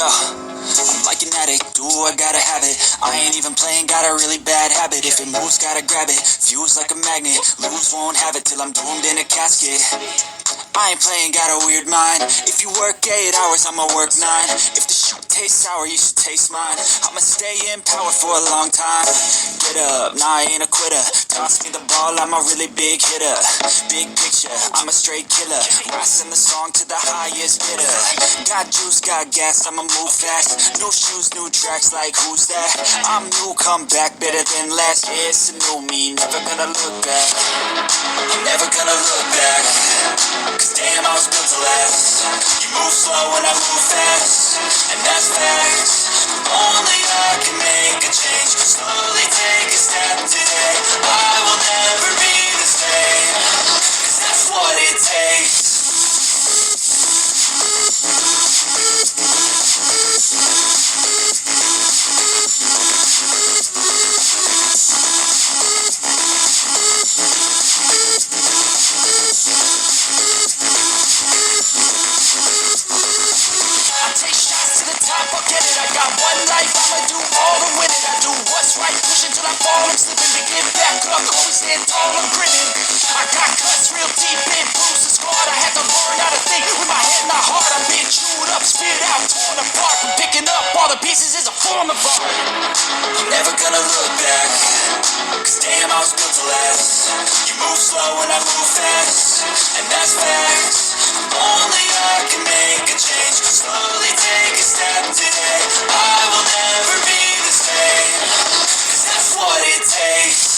Yeah, I'm like an addict, do I gotta have it. I ain't even playing, got a really bad habit. If it moves, gotta grab it, fuse like a magnet. Lose, won't have it till I'm doomed in a casket. I ain't playing, got a weird mind. If you work 8 hours, I'ma work 9. If the shoot tastes sour, you should taste mine. I'ma stay in power for a long time. Get up, nah, I ain't a quitter. Toss me the ball, I'm a really big hitter. Big picture, I'm a straight killer. Rising the song to the highest bidder. Got juice, got gas, I'ma move fast. New shoes, new tracks, like who's that? I'm new, come back, better than last. Yeah, it's a new me, never gonna look back. I'm never gonna look back. Cause damn, I was built to last. You move slow and I move fast, and that's facts. Only I can make a change. Slowly take a step today. I will never be the same, cause that's what it takes. I'll get it, I got one life, I'ma do all to win it. I do what's right, push until I fall, I'm slipping to get back up, always stand tall, I'm grinning. I got cuts real deep, been bruised and scarred. I had to learn how to think with my head and my heart. I've been chewed up, spit out, torn apart. From picking up all the pieces is a form of art. I'm never gonna look back, cause damn, I was built to last. You move slow and I move fast, and that's facts. Only I can make a change. Slowly take a step today. I will never be the same, cause that's what it takes.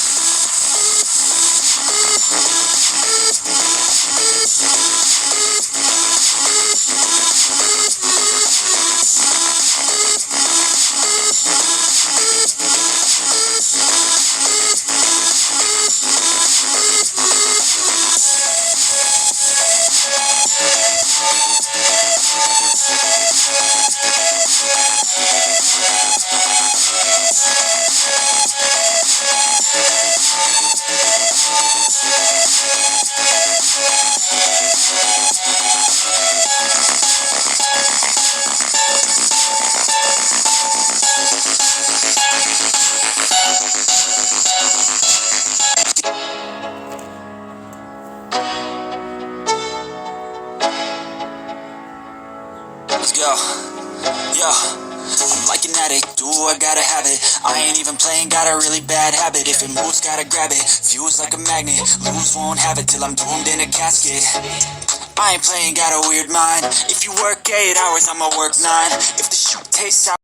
Let's go. Yo, I'm like an addict, do I gotta have it. I ain't even playing, got a really bad habit. If it moves, gotta grab it, fuse like a magnet. Lose, won't have it till I'm doomed in a casket. I ain't playing, got a weird mind. If you work 8 hours, I'ma work 9. If the shoot tastes sour,